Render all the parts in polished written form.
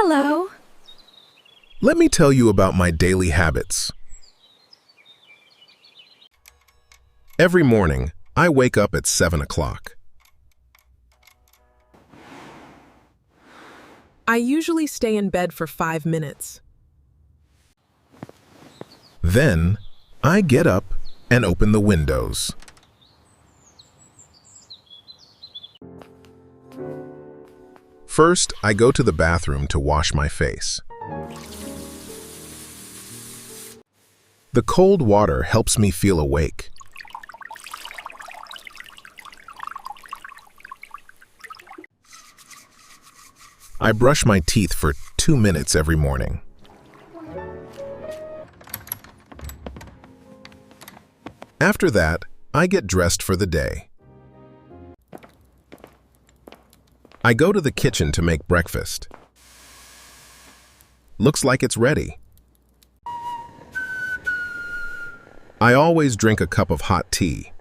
Hello. Let me tell you about my daily habits. Every morning, I wake up at 7 o'clock. I usually stay in bed for 5 minutes. Then, I get up and open the windows. First, I go to the bathroom to wash my face. The cold water helps me feel awake. I brush my teeth for 2 minutes every morning. After that, I get dressed for the day. I go to the kitchen to make breakfast. Looks like it's ready. I always drink a cup of hot tea.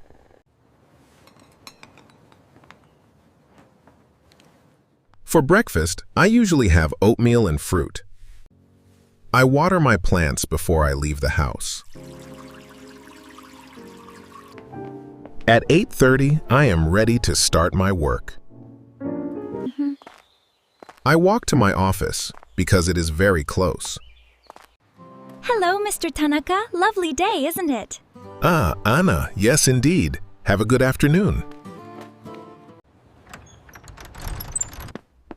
For breakfast, I usually have oatmeal and fruit. I water my plants before I leave the house. At 8:30, I am ready to start my work. I walk to my office because it is very close. Hello, Mr. Tanaka. Lovely day, isn't it? Ah, Anna, yes indeed. Have a good afternoon.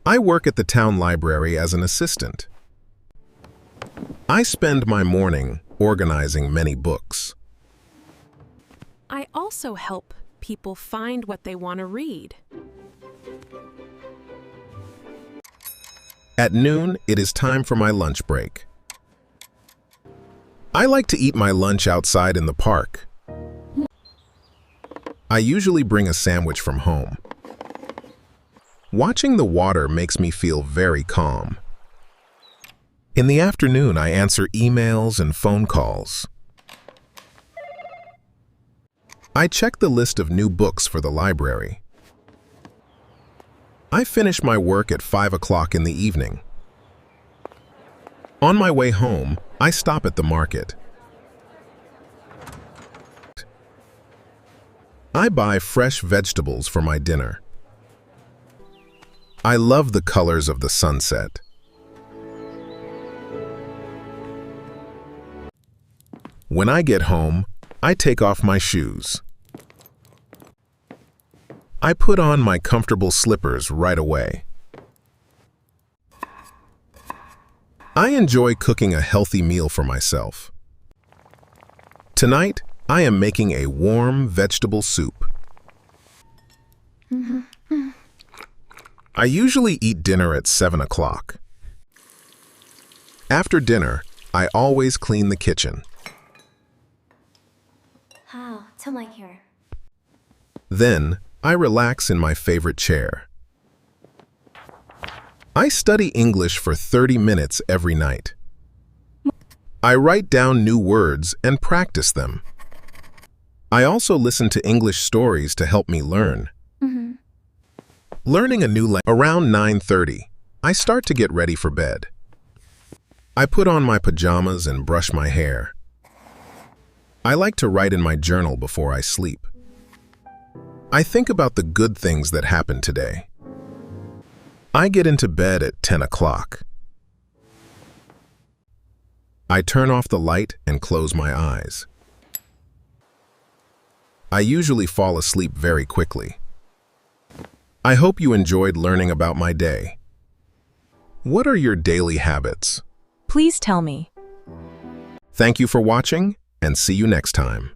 I work at the town library as an assistant. I spend my morning organizing many books. I also help people find what they want to read. At noon, it is time for my lunch break. I like to eat my lunch outside in the park. I usually bring a sandwich from home. Watching the water makes me feel very calm. In the afternoon, I answer emails and phone calls. I check the list of new books for the library. I finish my work at 5 o'clock in the evening. On my way home, I stop at the market. I buy fresh vegetables for my dinner. I love the colors of the sunset. When I get home, I take off my shoes. I put on my comfortable slippers right away. I enjoy cooking a healthy meal for myself. Tonight, I am making a warm vegetable soup. I usually eat dinner at 7 o'clock. After dinner, I always clean the kitchen. Then, I relax in my favorite chair. I study English for 30 minutes every night. I write down new words and practice them. I also listen to English stories to help me learn. Learning a new language. Around 9:30, I start to get ready for bed. I put on my pajamas and brush my hair. I like to write in my journal before I sleep. I think about the good things that happened today. I get into bed at 10 o'clock. I turn off the light and close my eyes. I usually fall asleep very quickly. I hope you enjoyed learning about my day. What are your daily habits? Please tell me. Thank you for watching, and see you next time.